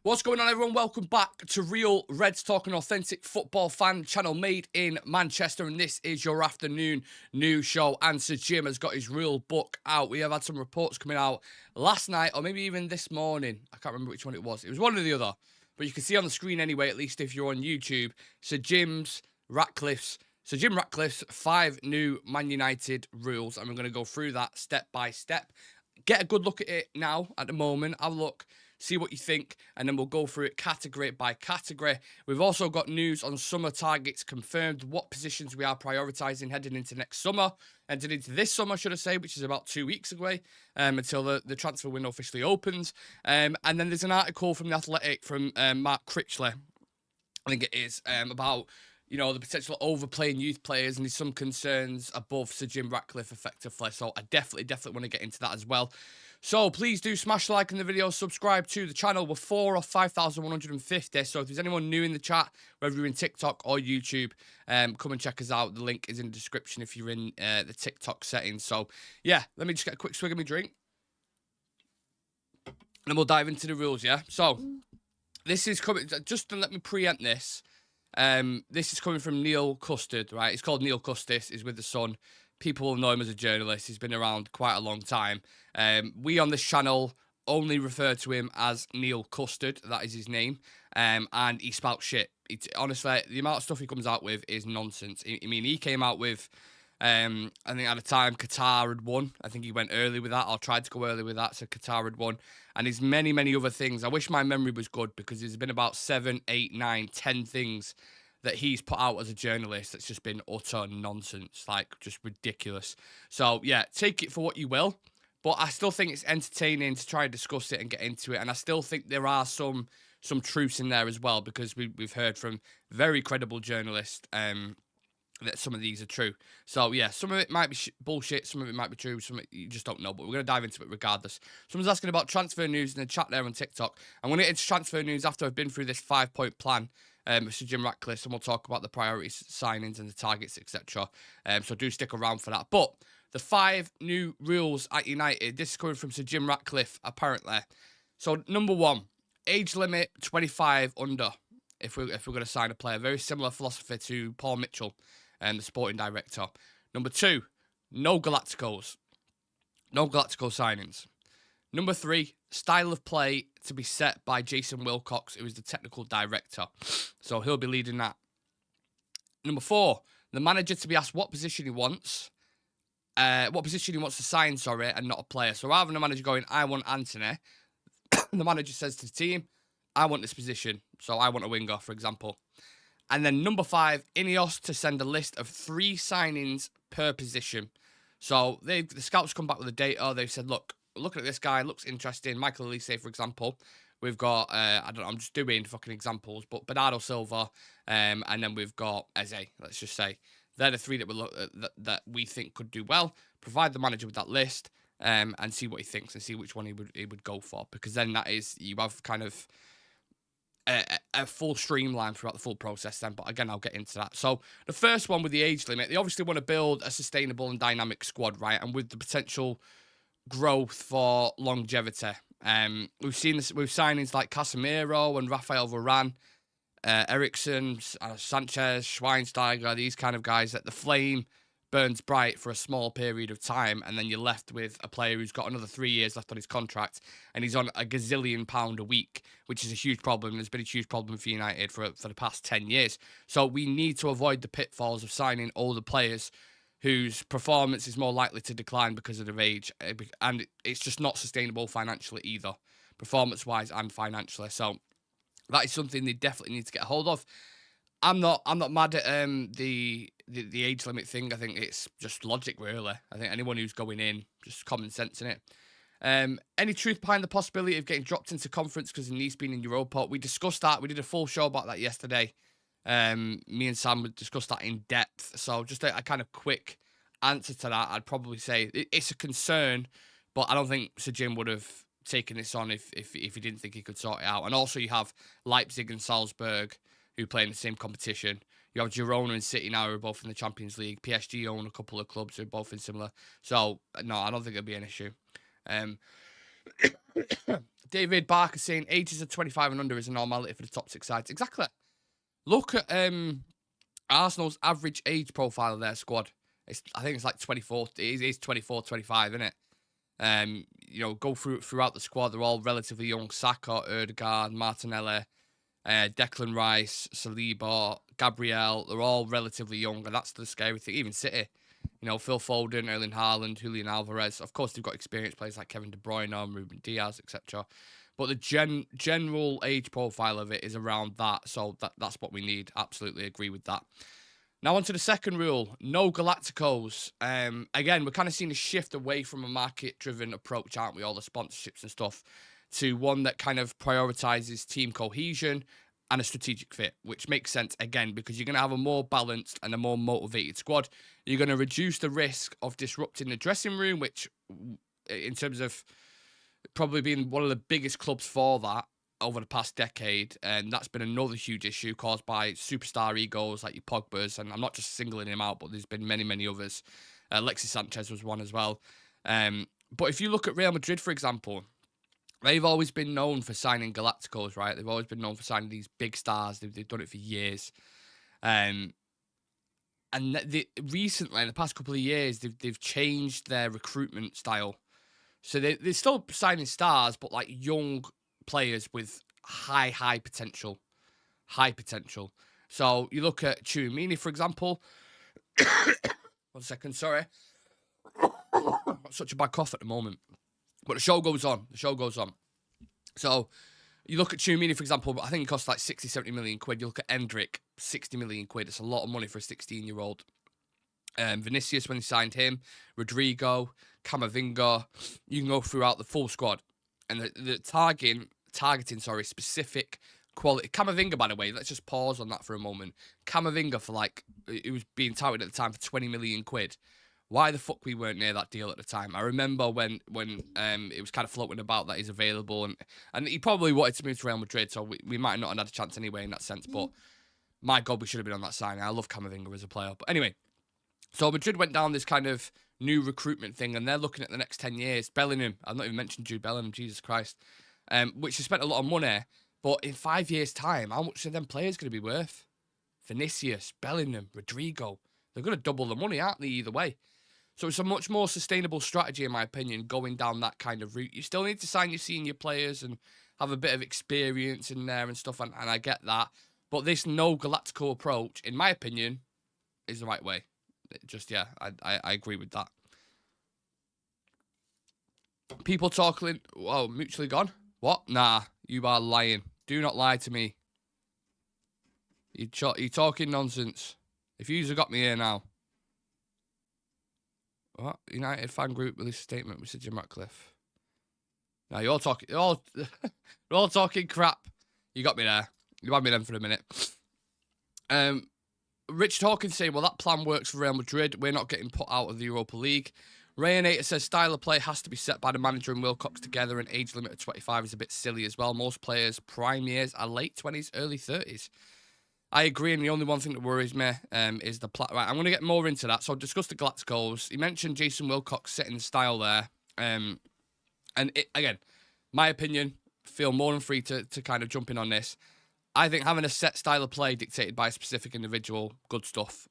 What's going on, everyone? Welcome back to Real Reds Talk, an authentic football fan channel made in Manchester, and this is your afternoon news show. And Sir Jim has got his real book out. We have had some reports coming out last night, or maybe even this morning. I can't remember which one it was. It was one or the other, but you can see on the screen anyway, at least if you're on YouTube, Sir Jim Ratcliffe's 5 new Man United rules, and we're going to go through that step by step. Get a good look at it now at the moment. Have a look, see what you think, and then we'll go through it category by category. We've also got news on summer targets confirmed, what positions we are prioritising heading into next summer, heading into this summer, should I say, which is about 2 weeks away, until the transfer window officially opens. And then there's an article from The Athletic from Mark Critchley, I think it is, about the potential overplaying youth players, and there's some concerns above Sir Jim Ratcliffe effectively. So I definitely want to get into that as well. So please do smash the like in the video, subscribe to the channel. We're 4 off 5,150. So if there's anyone new in the chat, whether you're in TikTok or YouTube, come and check us out. The link is in the description if you're in the TikTok settings. So yeah, let me just get a quick swig of my drink, and then we'll dive into the rules, yeah? So this is coming, just to let me preempt this. This is coming from Neil Custard, right? It's called Neil Custis. He's with The Sun. People will know him as a journalist. He's been around quite a long time. We on this channel only refer to him as Neil Custard. That is his name. And he spouts shit. Honestly, the amount of stuff he comes out with is nonsense. I mean, he came out with, I think at the time, Qatar had won. I think he went early with that, or tried to go early with that, so Qatar had won. And there's many other things. I wish my memory was good, because there's been about 7, 8, 9, 10 things that he's put out as a journalist that's just been utter nonsense, like just ridiculous. So yeah, take it for what you will, but I still think it's entertaining to try and discuss it and get into it. And I still think there are some truths in there as well, because we've heard from very credible journalists that some of these are true. So yeah, some of it might be bullshit, some of it might be true, some of it you just don't know, but we're going to dive into it regardless. Someone's asking about transfer news in the chat there on TikTok. I'm going to get into transfer news after I've been through this 5-point plan with Sir Jim Ratcliffe, and we'll talk about the priorities, signings and the targets, etc. So do stick around for that. But the 5 new rules at United, this is coming from Sir Jim Ratcliffe, apparently. So number 1, age limit 25 under if we're going to sign a player. Very similar philosophy to Paul Mitchell, the sporting director. Number 2, no galacticos. No galactico signings. Number 3, style of play to be set by Jason Wilcox, who is the technical director. So he'll be leading that. Number 4, the manager to be asked what position he wants. To sign, and not a player. So rather than the manager going, I want Anthony, the manager says to the team, I want this position. So I want a winger, for example. And then number 5, Ineos to send a list of 3 signings per position. So the scouts come back with the data. They've said, look at this guy, looks interesting. Michael Elise, for example. We've got, I'm just doing fucking examples, but Bernardo Silva, and then we've got Eze, let's just say. They're the 3 that we think could do well. Provide the manager with that list, and see what he thinks, and see which one he would go for. Because then that is, you have kind of a full streamline throughout the full process then. But again, I'll get into that. So the first one with the age limit, they obviously want to build a sustainable and dynamic squad, right? And with the potential growth for longevity. We've seen this with signings like Casemiro and Rafael Varane, Eriksen, Sanchez, Schweinsteiger, these kind of guys, that the flame burns bright for a small period of time, and then you're left with a player who's got another 3 years left on his contract, and he's on a gazillion pound a week, which is a huge problem. There's been a huge problem for United for the past 10 years. So we need to avoid the pitfalls of signing older players whose performance is more likely to decline because of their age, and it's just not sustainable financially either, performance-wise and financially. So that is something they definitely need to get a hold of. I'm not mad at the age limit thing. I think it's just logic, really. I think anyone who's going in, just common sense in it. Any truth behind the possibility of getting dropped into conference because of Nice being in Europa? We discussed that. We did a full show about that yesterday. Me and Sam discussed that in depth. So just a kind of quick answer to that, I'd probably say it's a concern, but I don't think Sir Jim would have taken this on if he didn't think he could sort it out. And also you have Leipzig and Salzburg who play in the same competition. You have Girona and City now who are both in the Champions League. PSG own a couple of clubs who are both in similar. So, no, I don't think it'll be an issue. David Barker saying ages of 25 and under is a normality for the top 6 sides. Exactly. Look at Arsenal's average age profile of their squad. I think it's like 24. It is 24, 25, isn't it? Go throughout the squad. They're all relatively young. Saka, Ødegaard, Martinelli, Declan Rice, Saliba, Gabriel. They're all relatively young, and that's the scary thing. Even City, Phil Foden, Erling Haaland, Julian Alvarez. Of course, they've got experienced players like Kevin De Bruyne, Ruben Diaz, etc. But the general age profile of it is around that. So that's what we need. Absolutely agree with that. Now on to the second rule, no galacticos. Again, we're kind of seeing a shift away from a market-driven approach, aren't we? All the sponsorships and stuff, to one that kind of prioritizes team cohesion and a strategic fit, which makes sense, again, because you're going to have a more balanced and a more motivated squad. You're going to reduce the risk of disrupting the dressing room, which, in terms of probably being one of the biggest clubs for that over the past decade, and that's been another huge issue caused by superstar egos like your Pogba's, and I'm not just singling him out, but there's been many, many others. Alexis Sanchez was one as well. But if you look at Real Madrid, for example, they've always been known for signing galacticos, right? They've always been known for signing these big stars. They've done it for years. And recently, in the past couple of years, they've changed their recruitment style. So they're still signing stars, but like young players with high potential. High potential. So you look at Tchouaméni, for example. 1 second, sorry. Got such a bad cough at the moment. But the show goes on. So you look at Tchouaméni, for example, I think it costs like 60, 70 million quid. You look at Endrick, 60 million quid. It's a lot of money for a 16-year-old. Vinicius, when he signed him, Rodrigo, Camavinga, you can go throughout the full squad. And the targeting specific quality. Camavinga, by the way, let's just pause on that for a moment. Camavinga it was being touted at the time for 20 million quid. Why the fuck we weren't near that deal at the time? I remember when it was kind of floating about that he's available, and he probably wanted to move to Real Madrid, so we might not have had a chance anyway in that sense, but my God, we should have been on that signing. I love Camavinga as a player. But anyway, so Madrid went down this kind of new recruitment thing, and they're looking at the next 10 years. Bellingham, I've not even mentioned Jude Bellingham, Jesus Christ, which has spent a lot of money, but in 5 years' time, how much are them players going to be worth? Vinicius, Bellingham, Rodrigo, they're going to double the money, aren't they, either way? So it's a much more sustainable strategy, in my opinion, going down that kind of route. You still need to sign your senior players and have a bit of experience in there and stuff, and I get that. But this no Galactico approach, in my opinion, is the right way. I agree with that. People talking, mutually gone? What? Nah, you are lying. Do not lie to me. You're talking nonsense. If you've got me here now. What? United fan group released a statement with Sir Jim Ratcliffe. Now you're all talking crap. You got me there. You had me then for a minute. Rich Hawkins saying, well, that plan works for Real Madrid. We're not getting put out of the Europa League. Rayanator says style of play has to be set by the manager and Wilcox together, and age limit of 25 is a bit silly as well. Most players' prime years are late 20s, early 30s. I agree, and the only one thing that worries me is the plan. Right, I'm going to get more into that. So I'll discuss the Galacticos. He mentioned Jason Wilcox setting the style there. Again, my opinion, feel more than free to kind of jump in on this. I think having a set style of play dictated by a specific individual, good stuff.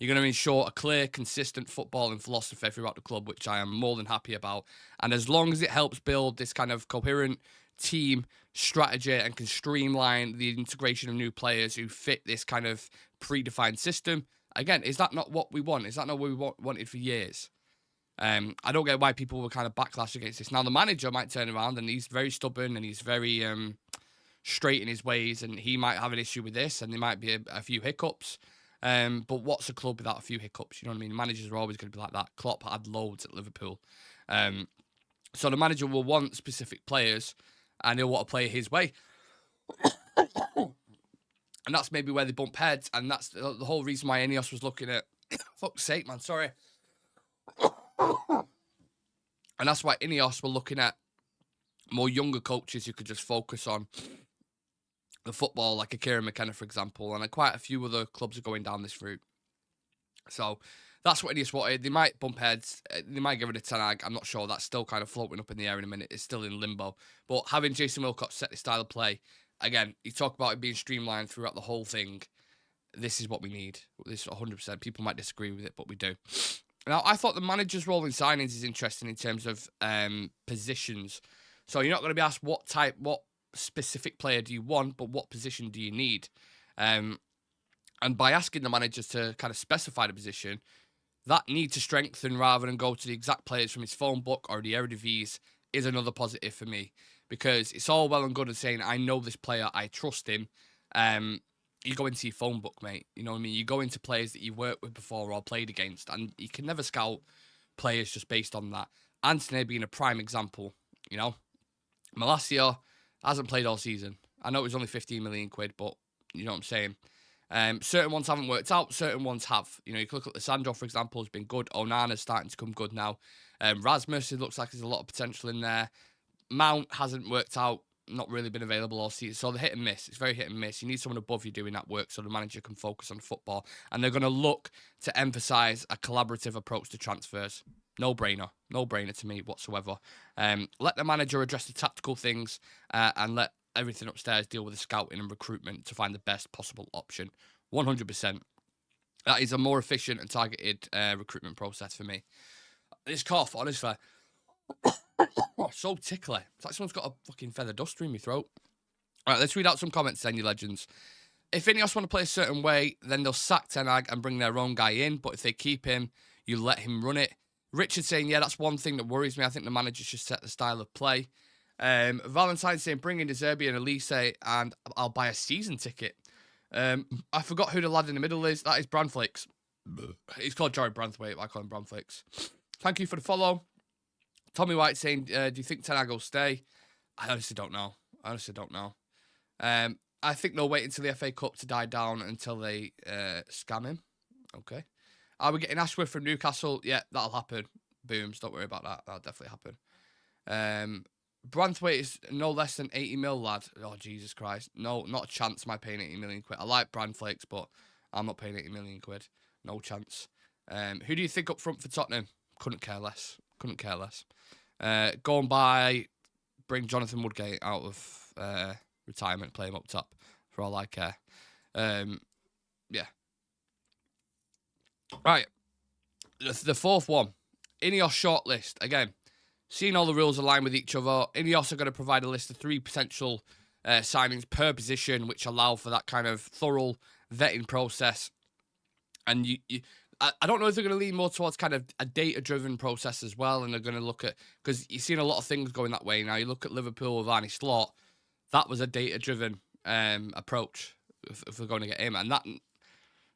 You're going to ensure a clear, consistent footballing philosophy throughout the club, which I am more than happy about. And as long as it helps build this kind of coherent team strategy and can streamline the integration of new players who fit this kind of predefined system, again, is that not what we want? Is that not what we wanted for years? I don't get why people were kind of backlash against this. Now, the manager might turn around and he's very stubborn and he's very straight in his ways, and he might have an issue with this, and there might be a few hiccups. But what's a club without a few hiccups? You know what I mean? Managers are always going to be like that. Klopp had loads at Liverpool. So the manager will want specific players, and he'll want to play his way. And that's maybe where they bump heads, and that's the whole reason why Ineos was looking at... Fuck's sake, man, sorry. And that's why Ineos were looking at more younger coaches who could just focus on the football, like a Kieran McKenna, for example, and quite a few other clubs are going down this route. So That's what Ineos wanted. They might bump heads. They might get rid of Ten Hag. I'm not sure. That's still kind of floating up in the air in a minute. It's still in limbo. But having Jason Wilcox set the style of play, again, you talk about it being streamlined throughout the whole thing. This is what we need. This 100%. People might disagree with it, but we do. Now, I thought the manager's role in signings is interesting in terms of positions. So you're not going to be asked what specific player do you want, but what position do you need? And by asking the managers to kind of specify the position, that need to strengthen rather than go to the exact players from his phone book or the Eredivisie is another positive for me. Because it's all well and good and saying, I know this player, I trust him. You go into your phone book, mate. You know what I mean? You go into players that you've worked with before or played against, and you can never scout players just based on that. Anthony being a prime example, you know? Malacia hasn't played all season. I know it was only 15 million quid, but you know what I'm saying? Certain ones haven't worked out, certain ones have. You know, you can look at Lissandro, for example, has been good. Onana's starting to come good now. Rasmus, it looks like there's a lot of potential in there. Mount hasn't worked out, not really been available all season. So the hit and miss. It's very hit and miss. You need someone above you doing that work so the manager can focus on football. And they're going to look to emphasise a collaborative approach to transfers. No brainer. No brainer to me whatsoever. Let the manager address the tactical things and let everything upstairs deal with the scouting and recruitment to find the best possible option. 100%. That is a more efficient and targeted recruitment process for me. This cough, honestly, oh, so tickly. It's like someone's got a fucking feather duster in my throat. All right, let's read out some comments then, you legends. If Ineos want to play a certain way, then they'll sack Ten Hag and bring their own guy in. But if they keep him, you let him run it. Richard saying, yeah, that's one thing that worries me. I think the manager should set the style of play. Valentine saying, bring in De Zerbi and Elise and I'll buy a season ticket. I forgot who the lad in the middle is. That is Branflakes. He's called Jared Branthwaite. I call him Branflakes. Thank you for the follow. Tommy White saying, do you think Ten Hag will stay? I honestly don't know. I think they'll wait until the FA Cup to die down until they scam him. Okay. Are we getting Ashworth from Newcastle? Yeah, that'll happen. Booms. Don't worry about that. That'll definitely happen. Branthwaite is no less than 80 mil, lad. Oh, Jesus Christ. No, not a chance am I paying 80 million quid. I like Branflakes, but I'm not paying 80 million quid. No chance. Who do you think up front for Tottenham? Couldn't care less. Go and bring Jonathan Woodgate out of retirement, play him up top, for all I care. Yeah. Right. The fourth one. Ineos shortlist. Again, seeing all the rules align with each other, Ineos are going to provide a list of 3 potential signings per position, which allow for that kind of thorough vetting process. And I don't know if they're going to lean more towards kind of a data-driven process as well, and they're going to look at, because you've seen a lot of things going that way now. You look at Liverpool with Arne Slot, that was a data-driven approach if we're going to get him. And that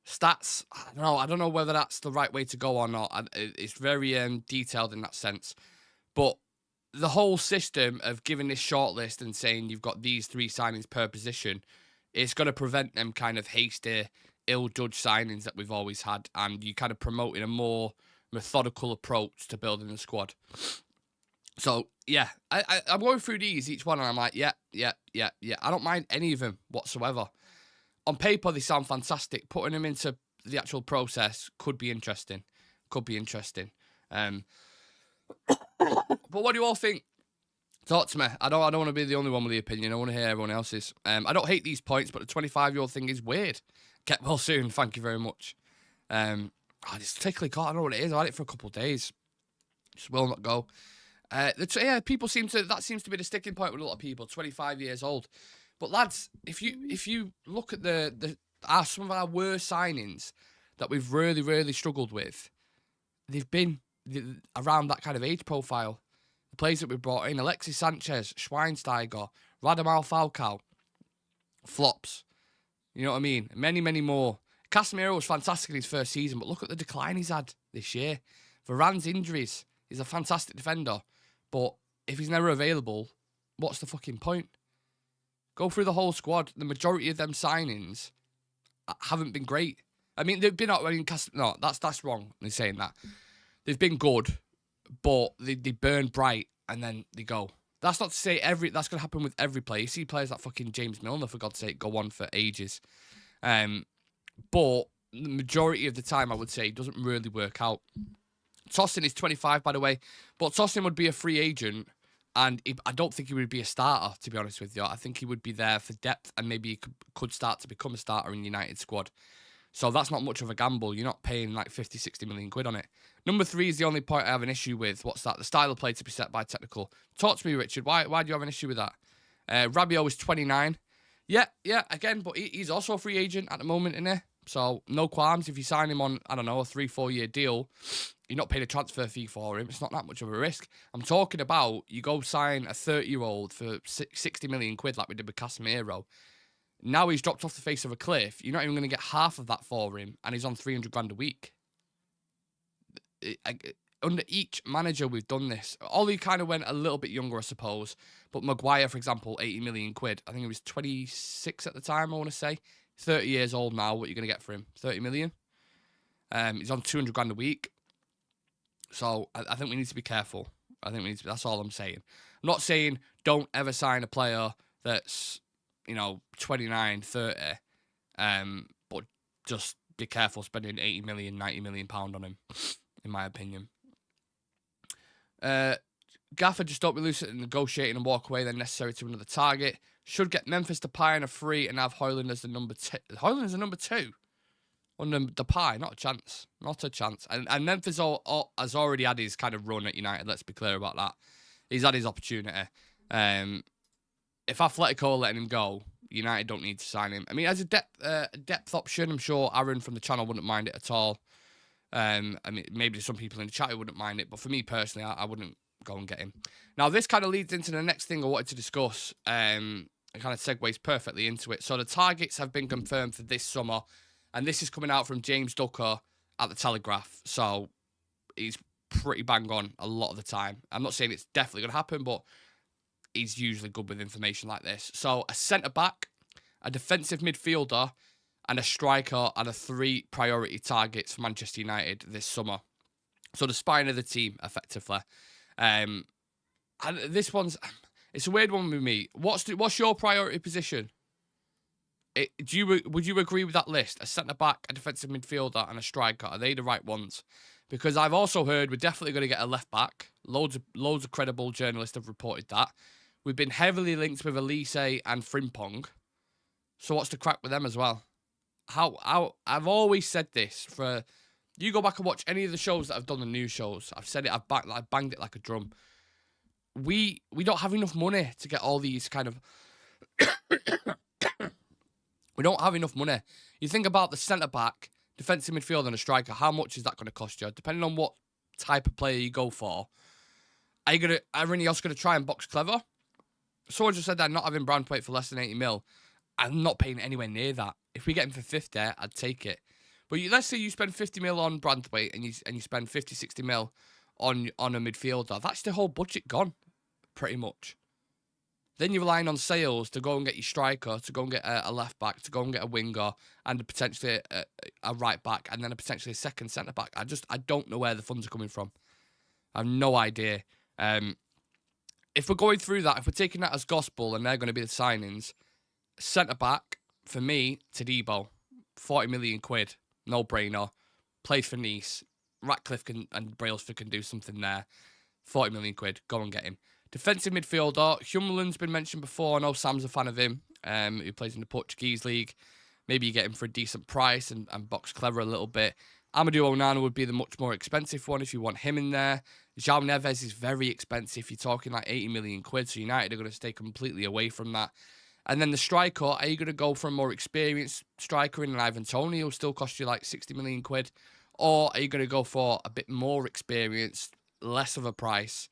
stats, I don't know whether that's the right way to go or not. It's very detailed in that sense. But the whole system of giving this shortlist and saying you've got these 3 signings per position, it's going to prevent them kind of hasty, ill-judged signings that we've always had, and you kind of promoting a more methodical approach to building the squad. So, yeah, I'm going through these, each one, and I'm like, yeah. I don't mind any of them whatsoever. On paper, they sound fantastic. Putting them into the actual process could be interesting. But what do you all think? Talk to me. I don't want to be the only one with the opinion. I want to hear everyone else's. I don't hate these points, but the 25-year-old thing is weird. Get well soon. Thank you very much. It's tickly cold. I don't know what it is. I had it for a couple of days. Just will not go. People that seems to be the sticking point with a lot of people. 25 years old. But lads, if you look at some of our worst signings that we've really, really struggled with, they've been around that kind of age profile. The players that we brought in, Alexis Sanchez, Schweinsteiger, Radamel Falcao, flops. You know what I mean? Many, many more. Casemiro was fantastic in his first season, but look at the decline he's had this year. Varane's injuries. He's a fantastic defender, but if he's never available, what's the fucking point? Go through the whole squad. The majority of them signings haven't been great. I mean, they've been out. No, that's wrong. They're saying that. They've been good, but they burn bright and then they go. That's not to say that's going to happen with every player. You see players like fucking James Milner, for God's sake, go on for ages. But the majority of the time, I would say, it doesn't really work out. Tosin is 25, by the way, but Tosin would be a free agent, and I don't think he would be a starter, to be honest with you. I think he would be there for depth, and maybe he could start to become a starter in the United squad. So that's not much of a gamble. You're not paying like 50, 60 million quid on it. Number 3 is the only point I have an issue with. What's that? The style of play to be set by technical. Talk to me, Richard. Why do you have an issue with that? Rabiot is 29. Yeah, again, but he's also a free agent at the moment, isn't he? So no qualms. If you sign him on, I don't know, a 3-4 year deal, you're not paying a transfer fee for him. It's not that much of a risk. I'm talking about you go sign a 30-year-old for 60 million quid like we did with Casemiro. Now he's dropped off the face of a cliff. You're not even going to get half of that for him, and he's on 300 grand a week. Under each manager, we've done this. Ollie kind of went a little bit younger, I suppose. But Maguire, for example, 80 million quid. I think he was 26 at the time, I want to say. 30 years old now. What are you going to get for him? 30 million? He's on 200 grand a week. So I think we need to be careful. That's all I'm saying. I'm not saying don't ever sign a player that's, 29, 30. But just be careful spending 80 million, 90 million pound on him, in my opinion. Gaffer, just don't be loose at negotiating and walk away then necessary to another target. Should get Memphis Depay on a free and have Højlund as the number 2. Højlund is the number 2. On the Depay, not a chance. Not a chance. And Memphis has already had his kind of run at United, let's be clear about that. He's had his opportunity. If Atletico are letting him go, United don't need to sign him. I mean, as a depth option, I'm sure Aaron from the channel wouldn't mind it at all. I mean, maybe some people in the chat who wouldn't mind it, but for me personally, I wouldn't go and get him. Now, this kind of leads into the next thing I wanted to discuss. It kind of segues perfectly into it. So the targets have been confirmed for this summer, and this is coming out from James Ducker at the Telegraph. So he's pretty bang on a lot of the time. I'm not saying it's definitely going to happen, but he's usually good with information like this. So a centre-back, a defensive midfielder, and a striker are the 3 priority targets for Manchester United this summer. So the spine of the team, effectively. And this one's... It's a weird one with me. What's your priority position? Would you agree with that list? A centre-back, a defensive midfielder, and a striker. Are they the right ones? Because I've also heard we're definitely going to get a left-back. Loads of credible journalists have reported that. We've been heavily linked with Elise and Frimpong. So what's the crack with them as well? I've always said this for... You go back and watch any of the shows that I've done, the news shows. I've said it, I've banged it like a drum. We don't have enough money to get all these kind of... We don't have enough money. You think about the centre-back, defensive midfielder and a striker, how much is that going to cost you? Depending on what type of player you go for. Are anyone else going to try and box clever? Someone just said that not having Branthwaite for less than 80 mil. I'm not paying anywhere near that. If we get him for 50, I'd take it. But let's say you spend 50 mil on Branthwaite and you spend 50, 60 mil on a midfielder. That's the whole budget gone, pretty much. Then you're relying on sales to go and get your striker, to go and get a left back, to go and get a winger, and potentially a right back, and then potentially a second centre back. I don't know where the funds are coming from. I have no idea. If we're going through that, if we're taking that as gospel and they're going to be the signings, centre back for me, Todibo, 40 million quid, no brainer. Plays for Nice. Ratcliffe and Brailsford can do something there. 40 million quid, go and get him. Defensive midfielder, Hummerland's been mentioned before. I know Sam's a fan of him, who plays in the Portuguese league. Maybe you get him for a decent price and box clever a little bit. Amadou Onana would be the much more expensive one if you want him in there. João Neves is very expensive. You're talking like 80 million quid, so United are going to stay completely away from that. And then the striker, are you going to go for a more experienced striker in an Ivan Toney who'll still cost you like 60 million quid? Or are you going to go for a bit more experienced, less of a price,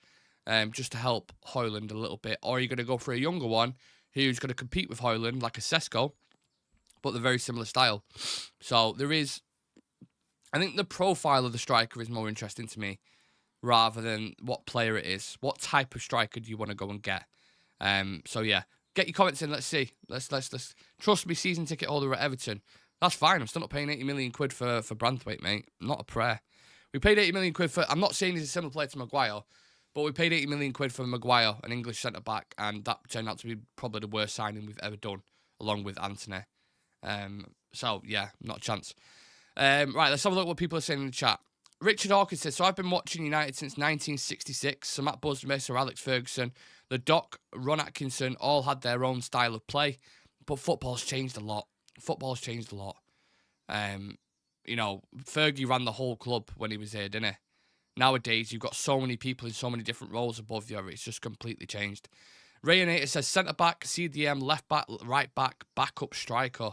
just to help Højlund a little bit? Or are you going to go for a younger one who's going to compete with Højlund, like a Sesko, but they're very similar style? So there is... I think the profile of the striker is more interesting to me rather than what player it is. What type of striker do you want to go and get? So yeah, get your comments in. Let's see. Let's trust me, season ticket holder at Everton. That's fine. I'm still not paying 80 million quid for Branthwaite, mate. Not a prayer. We paid 80 million quid for... I'm not saying he's a similar player to Maguire, but we paid 80 million quid for Maguire, an English centre-back, and that turned out to be probably the worst signing we've ever done, along with Anthony. So, yeah, not a chance. Right, let's have a look at what people are saying in the chat. Richard Hawkins says, so I've been watching United since 1966. So Matt Busby, Sir Alex Ferguson, the Doc, Ron Atkinson, all had their own style of play. But football's changed a lot. You know, Fergie ran the whole club when he was here, didn't he? Nowadays, you've got so many people in so many different roles above you. It's just completely changed. Rayanator says, centre-back, CDM, left-back, right-back, backup striker.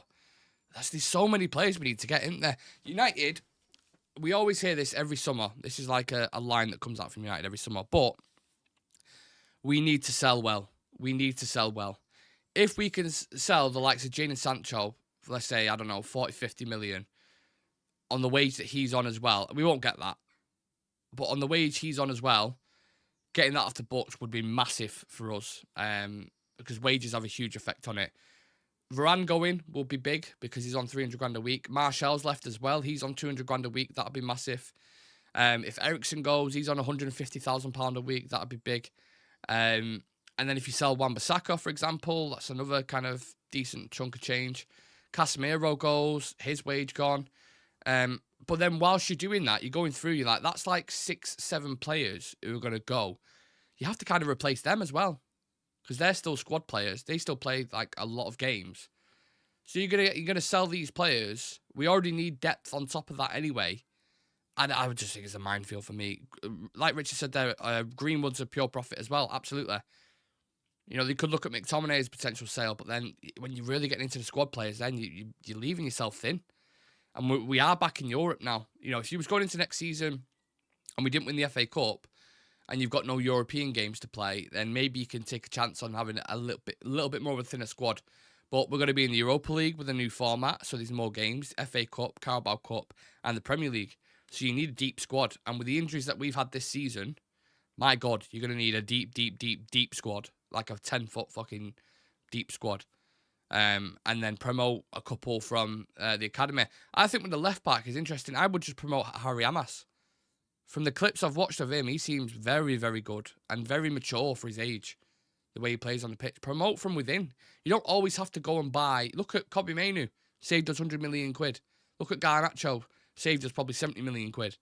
There's so many players we need to get in there. United, we always hear this every summer. This is like a line that comes out from United every summer. But we need to sell well. If we can sell the likes of Jadon Sancho, for, let's say, I don't know, 40, 50 million, on the wage that he's on as well, we won't get that. But on the wage he's on as well, getting that off the books would be massive for us, because wages have a huge effect on it. Varane going will be big because he's on 300 grand a week. Martial's left as well. He's on 200 grand a week. That'll be massive. If Eriksen goes, he's on £150,000 a week. That'll be big. And then if you sell Wan-Bissaka, for example, that's another kind of decent chunk of change. Casemiro goes, his wage gone. But then whilst you're doing that, you're going through, you're like, that's like 6, 7 players who are going to go. You have to kind of replace them as well, because they're still squad players. They still play like a lot of games. So you're gonna sell these players. We already need depth on top of that anyway. And I would just think it's a minefield for me. Like Richard said there, Greenwood's a pure profit as well. Absolutely. You know, they could look at McTominay's potential sale, but then when you're really getting into the squad players, then you're leaving yourself thin. And we are back in Europe now. You know, if you was going into next season and we didn't win the FA Cup and you've got no European games to play, then maybe you can take a chance on having a little bit more of a thinner squad. But we're going to be in the Europa League with a new format, so there's more games, FA Cup, Carabao Cup, and the Premier League. So you need a deep squad. And with the injuries that we've had this season, my God, you're going to need a deep squad, like a 10-foot fucking deep squad. And then promote a couple from the academy. I think with the left back is interesting. I would just promote Harry Amas. From the clips I've watched of him, he seems very, very good and very mature for his age. The way he plays on the pitch. Promote from within. You don't always have to go and buy. Look at Kobbie Mainoo, saved us 100 million quid. Look at Garnacho, saved us probably 70 million quid.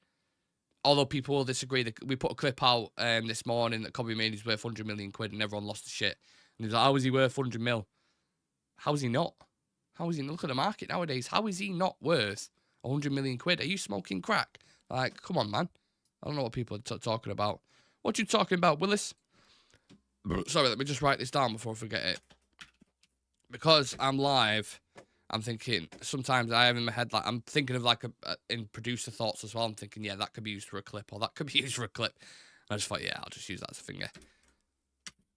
Although people will disagree. We put a clip out this morning that Kobbie Mainoo's worth 100 million quid and everyone lost the shit. And he was like, how is he worth 100 mil? How is he not? Look at the market nowadays. How is he not worth 100 million quid? Are you smoking crack? Like, come on, man. I don't know what people are talking about. What you talking about, Willis? Sorry, let me just write this down before I forget it. Because I'm live, I'm thinking, sometimes I have in my head, like, I'm thinking of like in producer thoughts as well. I'm thinking, yeah, that could be used for a clip, or that could be used for a clip. And I just thought, yeah, I'll just use that as a finger.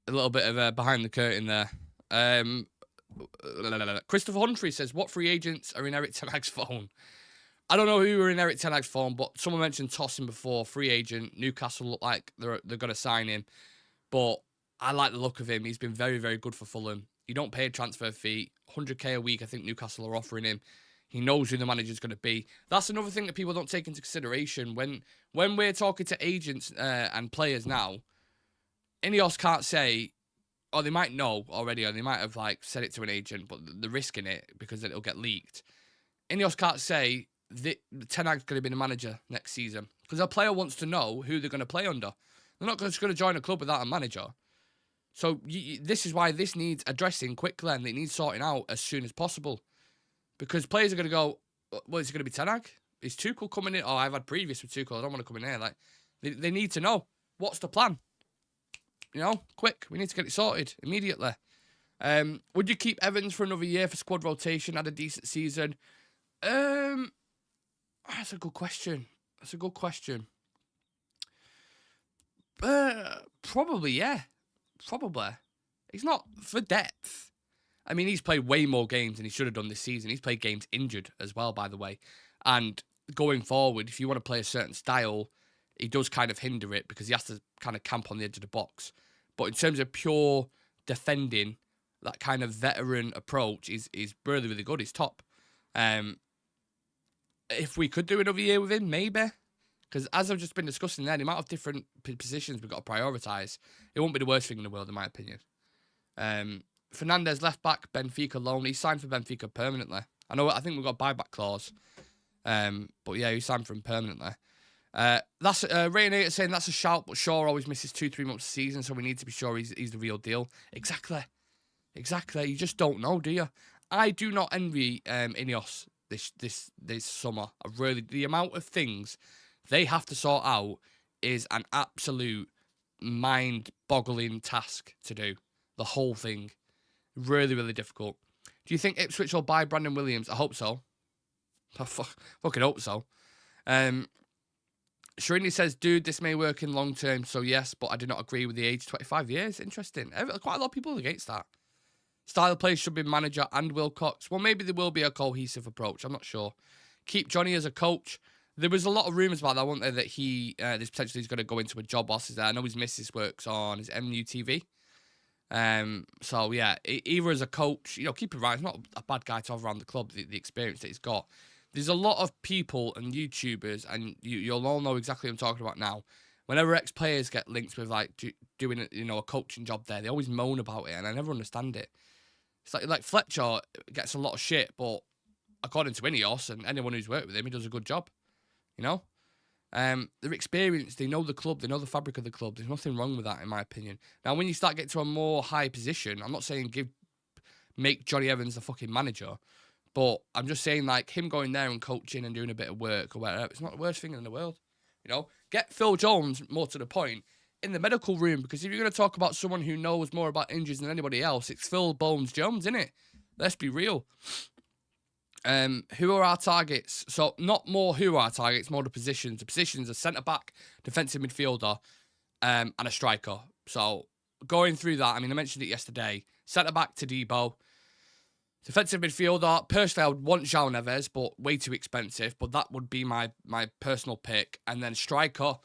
A little bit of behind the curtain there. Christopher Humphrey says, what free agents are in Eric Ten Hag's phone? I don't know who were in Eric Ten Hag's phone, but someone mentioned Tosin before, free agent. Newcastle look like they're going to sign him. But I like the look of him. He's been very, very good for Fulham. You don't pay a transfer fee. 100k a week, I think Newcastle are offering him. He knows who the manager's going to be. That's another thing that people don't take into consideration. When we're talking to agents and players now, Ineos can't say, or they might know already, or they might have like said it to an agent, but they're risking it because it'll get leaked. Ineos can't say that Ten Hag's going to be the manager next season because a player wants to know who they're going to play under. They're not just going to join a club without a manager. So this is why this needs addressing quickly and it needs sorting out as soon as possible. Because players are going to go, well, is it going to be Ten Hag? Is Tuchel coming in? Oh, I've had previous with Tuchel. I don't want to come in here. Like, they need to know what's the plan. You know, quick. We need to get it sorted immediately. Would you keep Evans for another year for squad rotation? Had a decent season. That's a good question. Probably, yeah. Probably. He's not for depth. I mean, he's played way more games than he should have done this season. He's played games injured as well, by the way. And going forward, if you want to play a certain style, he does kind of hinder it because he has to kind of camp on the edge of the box. But in terms of pure defending, that kind of veteran approach is really, really good. He's top. If we could do another year with him, maybe. Because as I've just been discussing there, the amount of different positions we've got to prioritise, it won't be the worst thing in the world, in my opinion. Fernandez, left back, Benfica loan. He signed for Benfica permanently. I think we've got a buyback clause. But yeah, he signed for him permanently. That's Rainator saying that's a shout, but Shaw always misses 2-3 months a season, so we need to be sure he's the real deal. Exactly. You just don't know, do you? I do not envy Ineos this summer. The amount of things they have to sort out is an absolute mind-boggling task to do. The whole thing, really, really difficult. Do you think Ipswich will buy Brandon Williams? I hope so. I fucking hope so. Sharini says, dude, this may work in long term, so yes, but I do not agree with the age 25 years. Interesting. Quite a lot of people are against that. Style of play should be manager and Wilcox. Well, maybe there will be a cohesive approach. I'm not sure. Keep Johnny as a coach. There was a lot of rumours about that, weren't there, that this potentially is going to go into a job whilst he's there. I know his missus works on his MUTV. So, yeah, either as a coach, keep it right. He's not a bad guy to have around the club, the experience that he's got. There's a lot of people and YouTubers, and you'll all know exactly what I'm talking about now. Whenever ex-players get linked with, like, doing, a coaching job there, they always moan about it, and I never understand it. It's like Fletcher gets a lot of shit, but according to Ineos and anyone who's worked with him, he does a good job. They're experienced, they know the club, they know the fabric of the club. There's nothing wrong with that, in my opinion. Now, when you start getting to a more high position, I'm not saying make Johnny Evans the fucking manager, but I'm just saying, like, him going there and coaching and doing a bit of work or whatever, it's not the worst thing in the world. Get Phil Jones, more to the point, in the medical room, because if you're going to talk about someone who knows more about injuries than anybody else, it's Phil Bones Jones, isn't it? Let's be real. Who are our targets? So, not more who are our targets, more the positions. The positions are centre-back, defensive midfielder, and a striker. So, going through that, I mentioned it yesterday. Centre-back to Debo. Defensive midfielder, personally, I would want João Neves, but way too expensive. But that would be my personal pick. And then striker,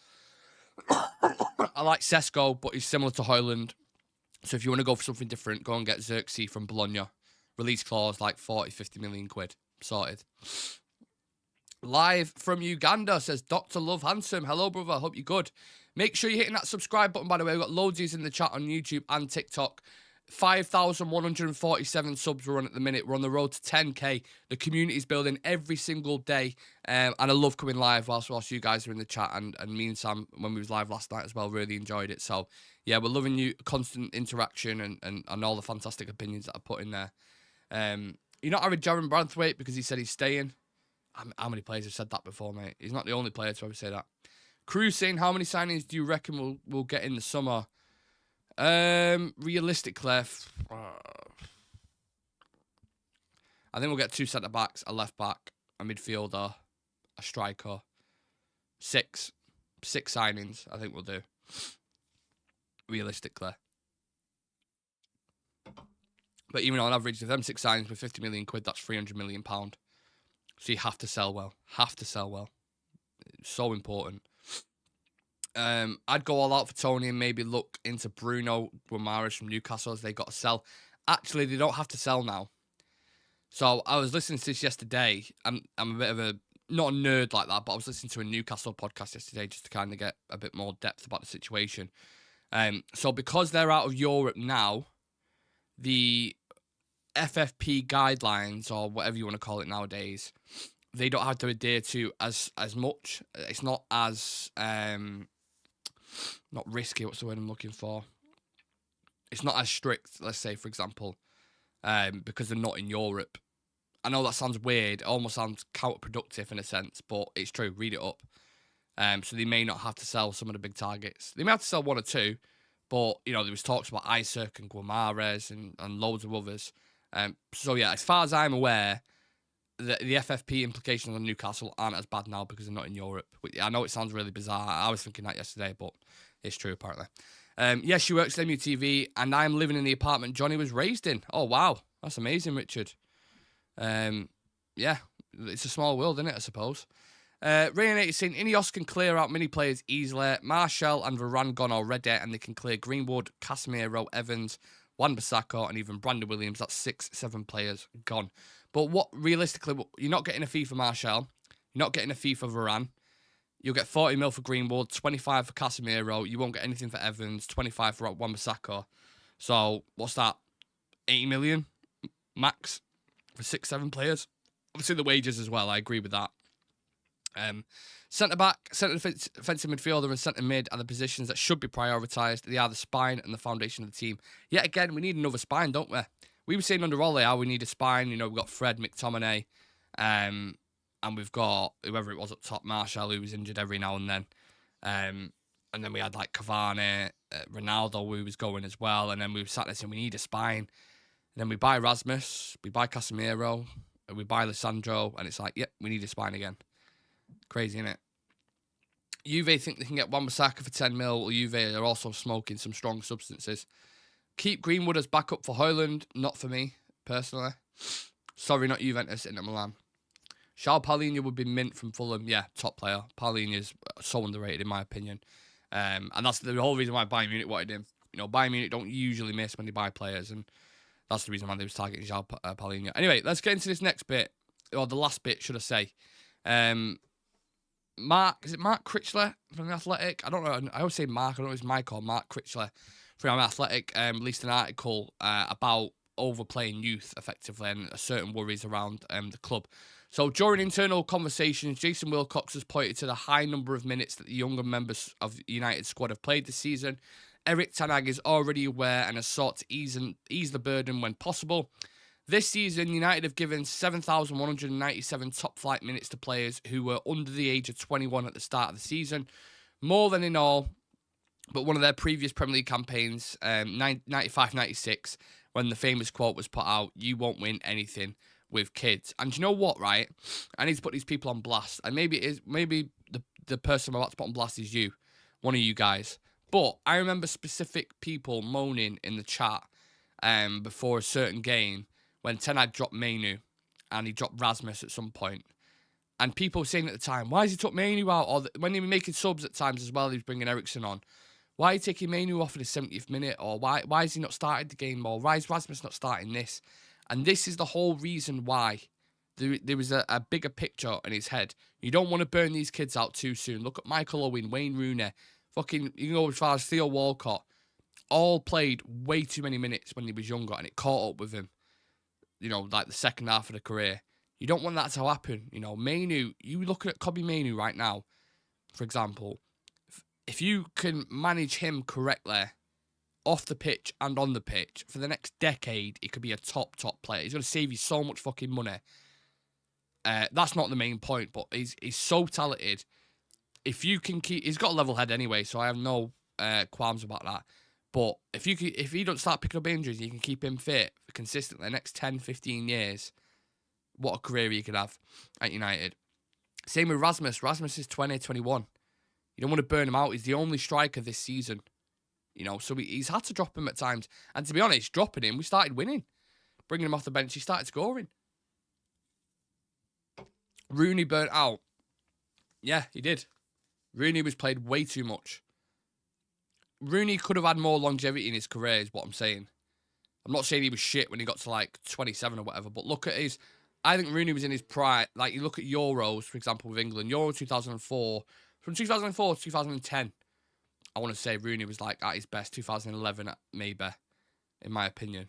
I like Sesko, but he's similar to Højlund. So if you want to go for something different, go and get Xerxes from Bologna. Release clause, like 40, 50 million quid. Sorted. Live from Uganda, says Dr. Love Handsome. Hello, brother. Hope you're good. Make sure you're hitting that subscribe button, by the way. We've got loads of these in the chat on YouTube and TikTok. 5,147 subs we're on at the minute. We're on the road to 10k. The community's building every single day. And I love coming live whilst you guys are in the chat. And me and Sam, when we was live last night as well, really enjoyed it. So, yeah, we're loving you. Constant interaction and all the fantastic opinions that I put in there. You're not having Jaron Branthwaite because he said he's staying. How many players have said that before, mate? He's not the only player to ever say that. Crew saying, how many signings do you reckon we'll get in the summer? Realistically, I think we'll get 2 centre-backs, a left-back, a midfielder, a striker. 6 signings, I think we'll do. Realistically. But even on average, if them 6 signings with 50 million quid, that's 300 million pound. So you have to sell well. It's so important. I'd go all out for Tony and maybe look into Bruno Guimaraes from Newcastle as they got to sell. Actually, they don't have to sell now. So I was listening to this yesterday. I'm a bit of not a nerd like that, but I was listening to a Newcastle podcast yesterday just to kind of get a bit more depth about the situation. So because they're out of Europe now, the FFP guidelines, or whatever you want to call it nowadays, they don't have to adhere to as much. It's not as not risky. What's the word I'm looking for? It's not as strict. Let's say, for example, because they're not in Europe. I know that sounds weird. It almost sounds counterproductive in a sense, but it's true. Read it up. So they may not have to sell some of the big targets. They may have to sell 1 or 2, but there was talks about Isaac and Guimaraes and loads of others. So yeah, as far as I'm aware, the FFP implications on Newcastle aren't as bad now because they're not in Europe. I know it sounds really bizarre. I was thinking that yesterday, but it's true apparently. Yeah, she works at MUTV, and I'm living in the apartment Johnny was raised in. Oh wow, that's amazing, Richard. Yeah, it's a small world, isn't it? I suppose. Rain saying Ineos can clear out many players easily. Marshall and Varane gone already, and they can clear Greenwood, Casemiro, Evans, Wan-Bissaka, and even Brandon Williams. That's 6-7 players gone. But what realistically, you're not getting a fee for Marshall, you're not getting a fee for Varane. You'll get 40 mil for Greenwood, 25 for Casemiro. You won't get anything for Evans, 25 for Wan-Bissaka. So what's that? 80 million max for 6-7 players. Obviously the wages as well. I agree with that. Centre-back, centre-defensive midfielder and centre-mid are the positions that should be prioritised. They are the spine and the foundation of the team. Yet again, we need another spine, don't we? We were saying under Ole how we need a spine. You know, we've got Fred, McTominay, and we've got whoever it was up top, Marshall, who was injured every now and then. And then we had like Cavani, Ronaldo, who was going as well. And then we were sat there saying we need a spine. And then we buy Rasmus, we buy Casemiro, and we buy Lissandro, and it's like, yep, we need a spine again. Crazy, innit? Juve think they can get Wan-Bissaka for 10 mil, or Juve are also smoking some strong substances. Keep Greenwood as backup for Højlund, not for me, personally. Sorry, not Juventus, Inter Milan. Charles Paulinho would be mint from Fulham. Yeah, top player. Paulinho's so underrated, in my opinion. And that's the whole reason why Bayern Munich wanted him. You know, Bayern Munich don't usually miss when they buy players, and that's the reason why they was targeting Charles Paulinho. Anyway, let's get into this next bit, or the last bit, should I say. Is it Mark Critchley from The Athletic? I don't know. I always say Mark. I don't know if it's Mike or Mark Critchley from The Athletic released an article about overplaying youth, effectively, and certain worries around the club. So during internal conversations, Jason Wilcox has pointed to the high number of minutes that the younger members of the United squad have played this season. Erik ten Hag is already aware and has sought to ease the burden when possible. This season, United have given 7,197 top-flight minutes to players who were under the age of 21 at the start of the season, more than in all, but one of their previous Premier League campaigns, 95-96, when the famous quote was put out, "You won't win anything with kids." And you know what, right? I need to put these people on blast, and maybe the person I'm about to put on blast is you, one of you guys. But I remember specific people moaning in the chat before a certain game, when Ten Hag dropped Mainu and he dropped Rasmus at some point. And people were saying at the time, why has he took Mainu out? Or when he was making subs at times as well, he was bringing Eriksen on. Why are you taking Mainu off in the 70th minute? Or why has he not started the game more? Why is Rasmus not starting this? And this is the whole reason why. There was a bigger picture in his head. You don't want to burn these kids out too soon. Look at Michael Owen, Wayne Rooney, you can go as far as Theo Walcott. All played way too many minutes when he was younger, and it caught up with him. You know, like the second half of the career. You don't want that to happen. You know, Mainu, you look at Kobbie Mainu right now, for example. If you can manage him correctly, off the pitch and on the pitch, for the next decade, he could be a top player. He's going to save you so much fucking money. That's not the main point, but he's so talented. If you can keep... He's got a level head anyway, so I have no qualms about that. But if he don't start picking up injuries, you can keep him fit consistently the next 10, 15 years, what a career he could have at United. Same with Rasmus. Rasmus is 20, 21. You don't want to burn him out. He's the only striker this season. You know, so he's had to drop him at times. And to be honest, dropping him, we started winning. Bringing him off the bench, he started scoring. Rooney burnt out. Yeah, he did. Rooney was played way too much. Rooney could have had more longevity in his career, is what I'm saying. I'm not saying he was shit when he got to like 27 or whatever, but look at his... I think Rooney was in his prime. Like, you look at Euros, for example, with England. Euro 2004. From 2004 to 2010, I want to say Rooney was like at his best. 2011, maybe, in my opinion.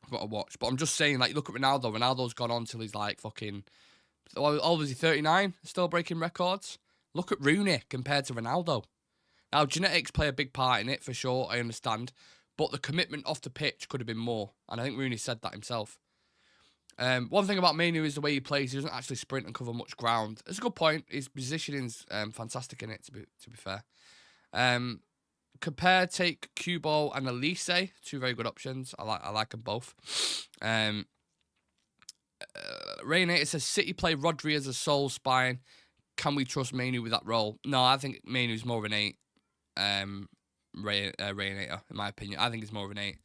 I've got to watch. But I'm just saying, like, you look at Ronaldo. Ronaldo's gone on till he's like fucking... How old is he? 39? Still breaking records? Look at Rooney compared to Ronaldo. Now, genetics play a big part in it, for sure, I understand. But the commitment off the pitch could have been more. And I think Rooney said that himself. One thing about Mainu is the way he plays. He doesn't actually sprint and cover much ground. It's a good point. His positioning's fantastic in it, to be fair. Take Kubo and Elise. Two very good options. I like them both. Raynator says, City play Rodri as a sole spine. Can we trust Mainu with that role? No, I think Mainu's more of an 8. Raynator, in my opinion. I think he's more of an 8.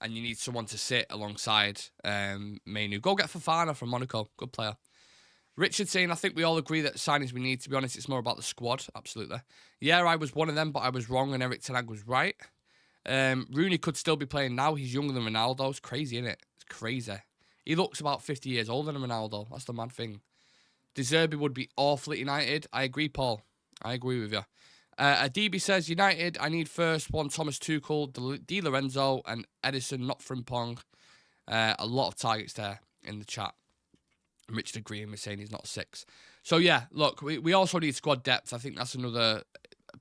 And you need someone to sit alongside Mainu. Go get Fofana from Monaco. Good player. Richard saying, I think we all agree that signings we need. To be honest, it's more about the squad. Absolutely. Yeah, I was one of them, but I was wrong and Erik ten Hag was right. Rooney could still be playing now. He's younger than Ronaldo. It's crazy, isn't it? It's crazy. He looks about 50 years older than Ronaldo. That's the mad thing. De Zerbi would be awful at United. I agree, Paul. I agree with you. DB says, United, I need first one Thomas Tuchel, Di Lorenzo, and Edison, not Frimpong. A lot of targets there in the chat. Richard agreeing with saying he's not 6. So, yeah, look, we also need squad depth. I think that's another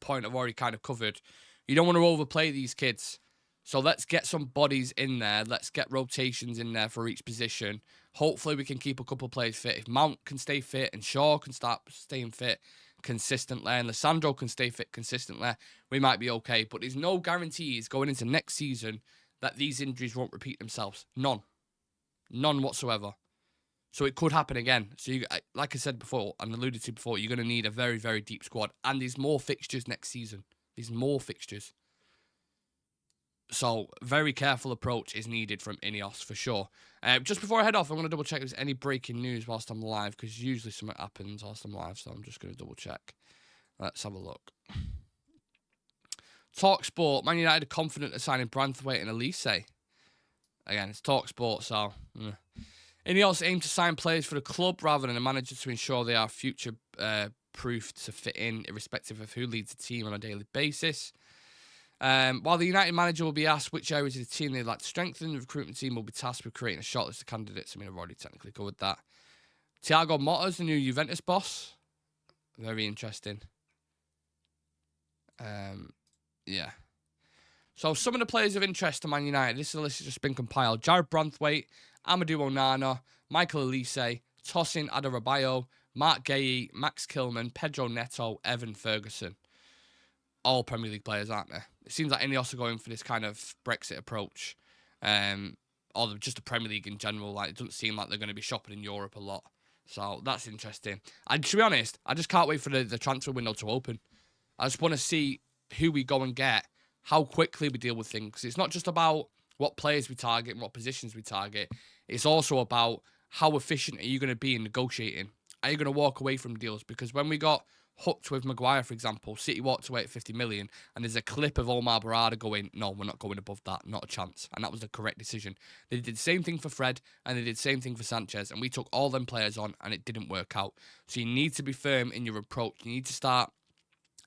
point I've already kind of covered. You don't want to overplay these kids. So let's get some bodies in there. Let's get rotations in there for each position. Hopefully we can keep a couple of players fit. If Mount can stay fit and Shaw can start staying fit consistently and Lissandro can stay fit consistently, we might be okay. But there's no guarantees going into next season that these injuries won't repeat themselves. None. None whatsoever. So it could happen again. So, like I said before and alluded to before, you're going to need a very, very deep squad. And there's more fixtures next season. There's more fixtures. So, very careful approach is needed from Ineos, for sure. Just before I head off, I'm going to double check if there's any breaking news whilst I'm live, because usually something happens whilst I'm live, so I'm just going to double check. Let's have a look. TalkSport, Man United are confident of signing Branthwaite and Elise. Again, it's TalkSport, so... Ineos aim to sign players for the club rather than a manager to ensure they are future-proof to fit in, irrespective of who leads the team on a daily basis. While the United manager will be asked which areas of the team they'd like to strengthen, the recruitment team will be tasked with creating a shortlist of candidates. I mean, I've already technically covered that. Thiago Motta's the new Juventus boss. Very interesting. Yeah. So some of the players of interest to Man United. This list has just been compiled. Jared Branthwaite, Amadou Onana, Michael Elise, Tosin Adarabioyo, Mark Guehi, Max Kilman, Pedro Neto, Evan Ferguson. All Premier League players, aren't they? It seems like Ineos are going for this kind of Brexit approach. Or just the Premier League in general. Like, it doesn't seem like they're going to be shopping in Europe a lot. So that's interesting. And to be honest, I just can't wait for the transfer window to open. I just want to see who we go and get, how quickly we deal with things. It's not just about what players we target and what positions we target. It's also about how efficient are you going to be in negotiating. Are you going to walk away from deals? Because when we got hooked with Maguire, for example, City walked away at 50 million, and there's a clip of Omar Barada going, no, we're not going above that, not a chance. And that was the correct decision. They did the same thing for Fred, and they did the same thing for Sanchez, and we took all them players on, and it didn't work out. So you need to be firm in your approach. You need to start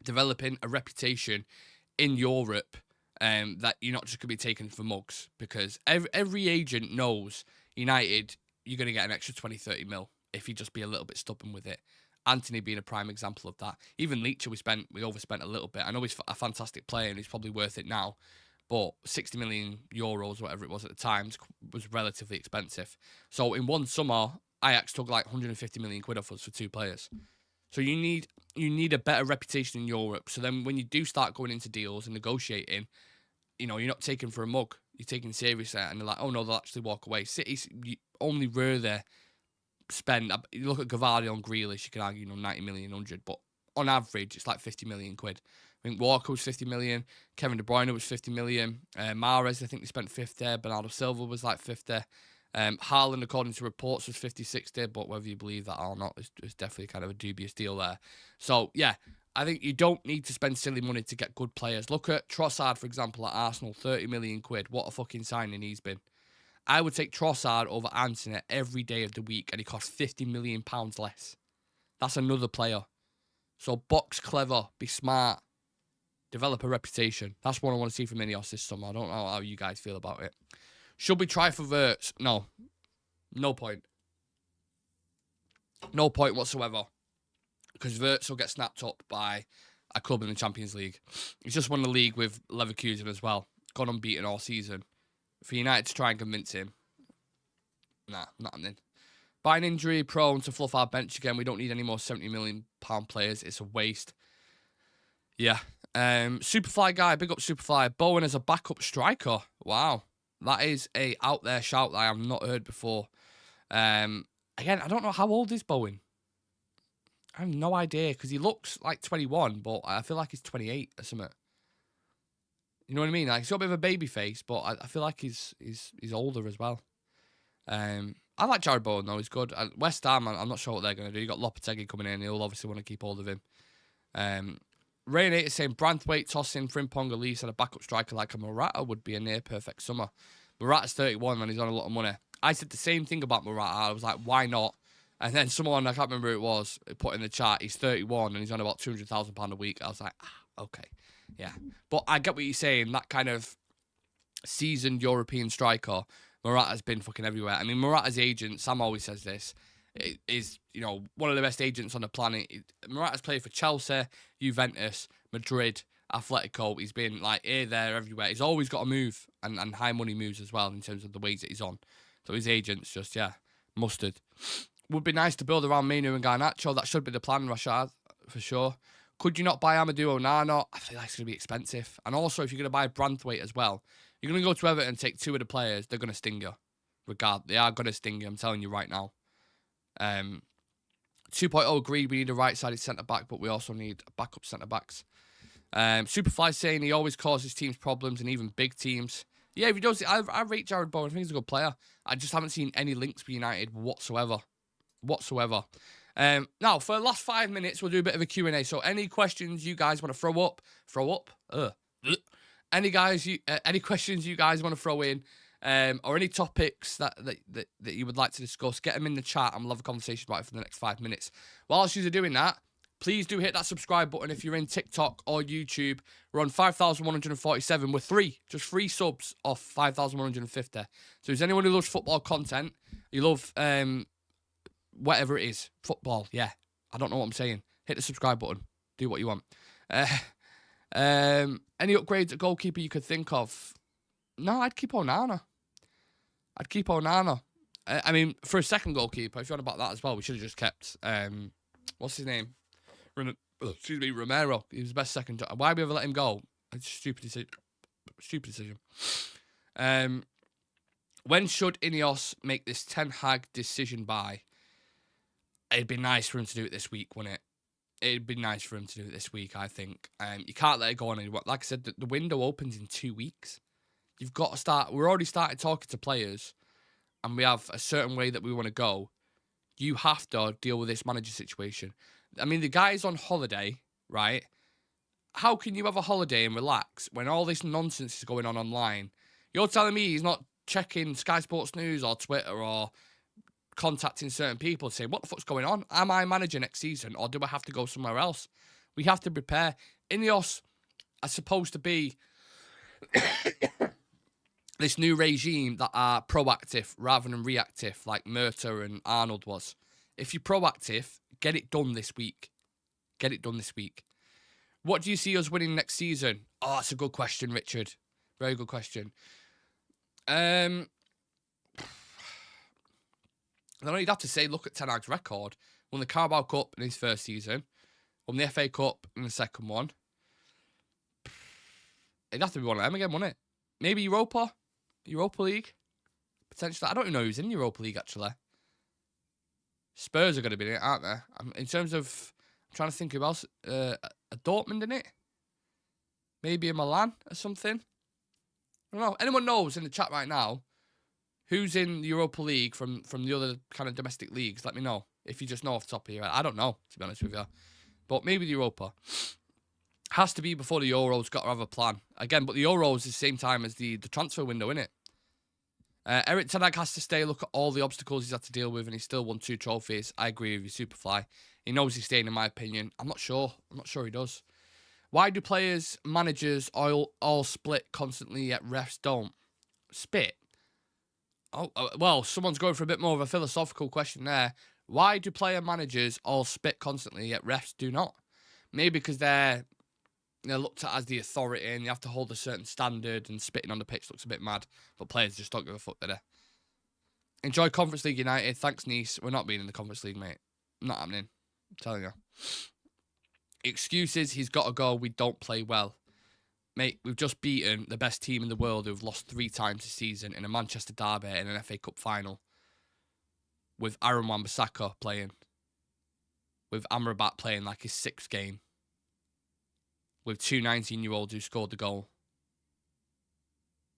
developing a reputation in Europe that you're not just going to be taken for mugs, because every agent knows United, you're going to get an extra 20, 30 mil if you just be a little bit stubborn with it. Anthony being a prime example of that. Even Leacher, we overspent a little bit. I know he's a fantastic player and he's probably worth it now, but 60 million euros, whatever it was at the time, was relatively expensive. So in one summer, Ajax took like 150 million quid off us for two players. So you need a better reputation in Europe. So then when you do start going into deals and negotiating, you know, you're not taken for a mug. You're taken seriously, and they're like, oh no, they'll actually walk away. City only rarely spend. You look at Gavardi and Grealish, you can argue, 90 million, 100, but on average, it's like 50 million quid. I think Walker was 50 million, Kevin De Bruyne was 50 million, Mahrez, I think they spent 50, Bernardo Silva was like 50. Haaland, according to reports, was 50, 60, but whether you believe that or not, it's definitely kind of a dubious deal there. So, yeah, I think you don't need to spend silly money to get good players. Look at Trossard, for example, at Arsenal, 30 million quid. What a fucking signing he's been. I would take Trossard over Antony every day of the week, and he costs £50 million less. That's another player. So box clever, be smart, develop a reputation. That's what I want to see from Ineos this summer. I don't know how you guys feel about it. Should we try for Wirtz? No. No point. No point whatsoever. Because Wirtz will get snapped up by a club in the Champions League. He's just won the league with Leverkusen as well. Gone unbeaten all season. For United to try and convince him, nah, not happening. By an injury prone to fluff our bench again, we don't need any more £70 million players. It's a waste. Yeah. Superfly guy, big up Superfly. Bowen as a backup striker. Wow. That is a out there shout that I have not heard before. Again, I don't know how old is Bowen. I have no idea, because he looks like 21, but I feel like he's 28 or something. You know what I mean? Like, he's got a bit of a baby face, but I feel like he's older as well. I like Jared Bowen, though. He's good. West Ham, I'm not sure what they're going to do. You got Lopetegui coming in. He'll obviously want to keep hold of him. Rain8 is saying Branthwaite, Tosin, Frimpong, Elise, and a backup striker like a Morata would be a near-perfect summer. Morata's 31 and he's on a lot of money. I said the same thing about Morata. I was like, why not? And then someone, I can't remember who it was, put in the chat, he's 31 and he's on about £200,000 a week. I was like, okay. Yeah. But I get what you're saying. That kind of seasoned European striker, Morata's been fucking everywhere. I mean, Morata's agent, Sam always says this, is, you know, one of the best agents on the planet. Morata's played for Chelsea, Juventus, Madrid, Atletico. He's been like here, there, everywhere. He's always got a move and high money moves as well in terms of the ways that he's on. So his agent's just, yeah, mustard. Would be nice to build around Minu and Garnacho. That should be the plan, Rashad, for sure. Could you not buy Amadou Onana? I feel like it's going to be expensive. And also, if you're going to buy Branthwaite as well, you're going to go to Everton and take two of the players, they're going to sting you. They are going to sting you, I'm telling you right now. 2.0 agreed, we need a right-sided centre-back, but we also need backup centre-backs. Superfly saying he always causes teams problems and even big teams. Yeah, if he does, I rate Jared Bowen. I think he's a good player. I just haven't seen any links for United whatsoever. Now, for the last 5 minutes, we'll do a bit of a Q&A. So any questions you guys want to throw up? Any questions you guys want to throw in, or any topics that you would like to discuss, get them in the chat and we'll have a conversation about it for the next 5 minutes. Whilst you're doing that, please do hit that subscribe button if you're in TikTok or YouTube. We're on 5,147. We're just three subs off 5,150. So if there's anyone who loves football content, you love whatever it is, football, yeah. I don't know what I'm saying. Hit the subscribe button. Do what you want. Any upgrades at goalkeeper you could think of? No, I'd keep Onana. I mean, for a second goalkeeper, if you want about that as well, we should have just kept, what's his name? Romero. He was the best second. Why we ever let him go? It's a stupid decision. When should Ineos make this Ten Hag decision by? It'd be nice for him to do it this week, wouldn't it? It'd be nice for him to do it this week, I think. You can't let it go on anymore. Like I said, the window opens in 2 weeks. You've got to start. We're already started talking to players, and we have a certain way that we want to go. You have to deal with this manager situation. I mean, the guy's on holiday, right? How can you have a holiday and relax when all this nonsense is going on online? You're telling me he's not checking Sky Sports News or Twitter or contacting certain people saying, what the fuck's going on? Am I manager next season or do I have to go somewhere else? We have to prepare. Ineos are supposed to be this new regime that are proactive rather than reactive like Murta and Arnold was. If you're proactive, get it done this week. What do you see us winning next season? Oh, that's a good question, Richard. Very good question. I don't know, you'd have to say, look at Ten Hag's record. Won the Carabao Cup in his first season. Won the FA Cup in the second one. It'd have to be one of them again, wouldn't it? Maybe Europa League? Potentially. I don't even know who's in Europa League, actually. Spurs are going to be in it, aren't they? In terms of, I'm trying to think who else. A Dortmund in it? Maybe a Milan or something? I don't know. Anyone knows in the chat right now who's in the Europa League from the other kind of domestic leagues? Let me know. If you just know off the top of your head. I don't know, to be honest with you. But maybe the Europa. Has to be before the Euros. Got to have a plan. Again, but the Euros is the same time as the transfer window, innit? Eric Ten Hag has to stay. Look at all the obstacles he's had to deal with, and he still won 2 trophies. I agree with you, Superfly. He knows he's staying, in my opinion. I'm not sure he does. Why do players, managers, all split constantly, yet refs don't? Spit? Oh, well, someone's going for a bit more of a philosophical question there. Why do player managers all spit constantly, yet refs do not? Maybe because they're looked at as the authority and you have to hold a certain standard, and spitting on the pitch looks a bit mad, but players just don't give a fuck, do they? Enjoy Conference League United. Thanks, Nice. We're not being in the Conference League, mate. Not happening. I'm telling you. Excuses, he's got to go. We don't play well. Mate, we've just beaten the best team in the world who've lost 3 times this season in a Manchester derby and an FA Cup final. With Aaron Wan-Bissaka playing. With Amrabat playing like his 6th game. With 2 19-year-olds who scored the goal.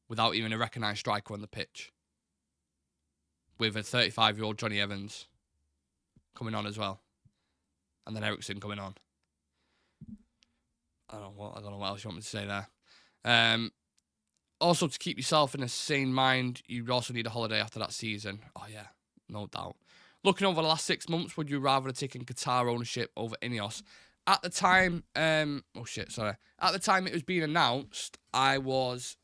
Without even a recognised striker on the pitch. With a 35-year-old Johnny Evans coming on as well. And then Eriksen coming on. I don't know what else you want me to say there. Also, to keep yourself in a sane mind, you also need a holiday after that season. Oh, yeah, no doubt. Looking over the last 6 months, would you rather have taken Qatar ownership over Ineos? At the time, At the time it was being announced, I was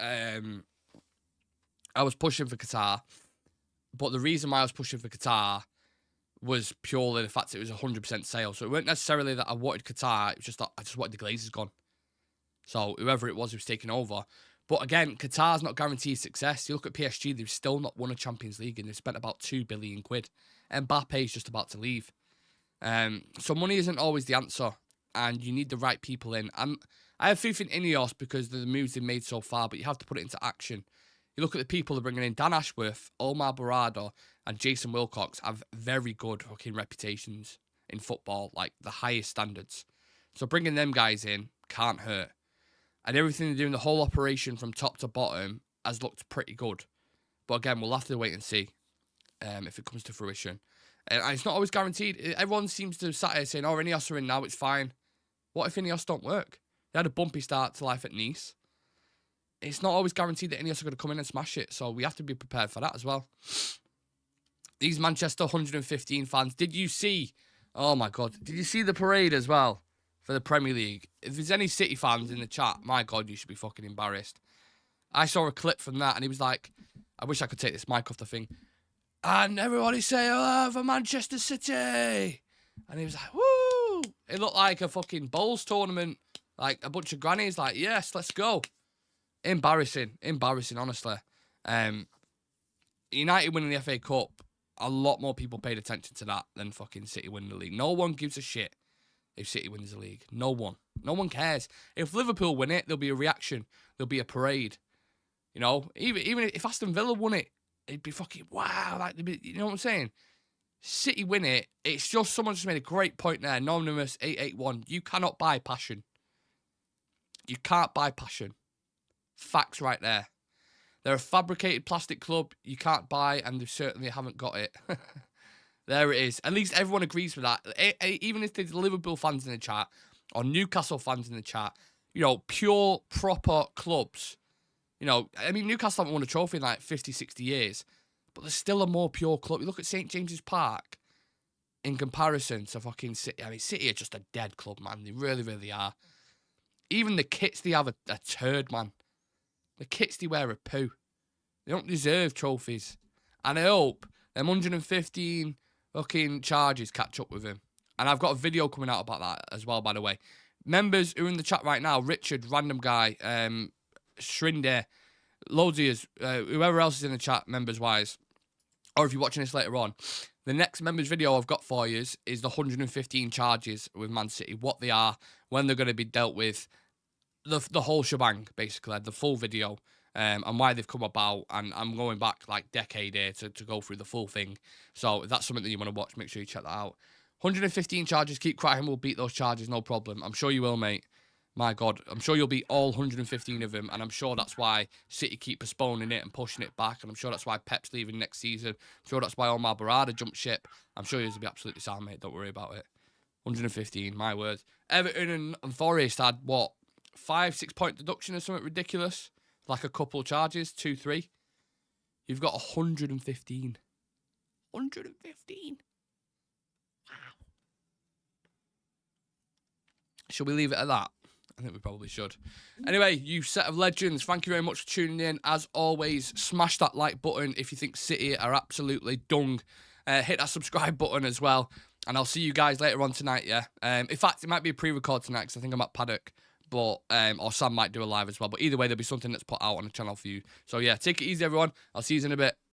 pushing for Qatar. But the reason why I was pushing for Qatar was purely the fact that it was 100% sale. So it weren't necessarily that I wanted Qatar. It was just that I just wanted the Glazers gone. So whoever it was who was taking over. But again, Qatar's not guaranteed success. You look at PSG, they've still not won a Champions League and they've spent about £2 billion. Mbappe's just about to leave. So money isn't always the answer, and you need the right people in. I have faith in Ineos because of the moves they've made so far, but you have to put it into action. You look at the people they're bringing in. Dan Ashworth, Omar Barada, and Jason Wilcox have very good fucking reputations in football, like the highest standards. So bringing them guys in can't hurt. And everything they're doing, the whole operation from top to bottom, has looked pretty good. But again, we'll have to wait and see if it comes to fruition. And it's not always guaranteed. Everyone seems to sat here saying, oh, Ineos are in now, it's fine. What if Ineos don't work? They had a bumpy start to life at Nice. It's not always guaranteed that Ineos are going to come in and smash it, so we have to be prepared for that as well. These Manchester 115 fans, did you see, oh my God, did you see the parade as well for the Premier League? If there's any City fans in the chat, my God, you should be fucking embarrassed. I saw a clip from that, and he was like, I wish I could take this mic off the thing. And everybody say, oh, for Manchester City. And he was like, woo. It looked like a fucking bowls tournament. Like a bunch of grannies like, yes, let's go. Embarrassing, honestly. United winning the FA Cup, a lot more people paid attention to that than fucking City winning the league. No one gives a shit if City wins the league. No one. No one cares. If Liverpool win it, there'll be a reaction. There'll be a parade. You know, even if Aston Villa won it, it'd be fucking wow. Like, you know what I'm saying? City win it. It's just someone just made a great point there. Anonymous 881. You cannot buy passion. You can't buy passion. Facts right there. They're a fabricated plastic club you can't buy, and they certainly haven't got it. There it is. At least everyone agrees with that. Even if there's Liverpool fans in the chat or Newcastle fans in the chat, you know, pure, proper clubs. You know, I mean, Newcastle haven't won a trophy in like 50, 60 years, but there's still a more pure club. You look at St. James's Park in comparison to fucking City. I mean, City are just a dead club, man. They really, really are. Even the kits they have are turd, man. The kits they wear are poo. They don't deserve trophies. And I hope them 115 fucking charges catch up with him. And I've got a video coming out about that as well, by the way. Members who are in the chat right now, Richard, random guy, Shrinde, loads of yous, whoever else is in the chat, members-wise, or if you're watching this later on, the next members video I've got for you is the 115 charges with Man City, what they are, when they're going to be dealt with, the whole shebang, basically, the full video, and why they've come about, and I'm going back like decade here to go through the full thing. So if that's something that you want to watch, make sure you check that out. 115 charges, keep crying, we'll beat those charges, no problem. I'm sure you will, mate. My God, I'm sure you'll beat all 115 of them, and I'm sure that's why City keep postponing it and pushing it back, and I'm sure that's why Pep's leaving next season. I'm sure that's why Omar Barada jumped ship. I'm sure you'll be absolutely sound, mate. Don't worry about it. 115, my words. Everton and Forest had, what, 5-6 point deduction or something ridiculous? Like a couple of charges, 2-3. You've got 115. 115. Wow. Should we leave it at that? I think we probably should. Anyway, you set of legends, thank you very much for tuning in. As always, smash that like button if you think City are absolutely dung. Hit that subscribe button as well. And I'll see you guys later on tonight, yeah? In fact, it might be a pre-record tonight because I think I'm at Paddock. But or Sam might do a live as well. But either way, there'll be something that's put out on the channel for you. So yeah, take it easy, everyone. I'll see you in a bit.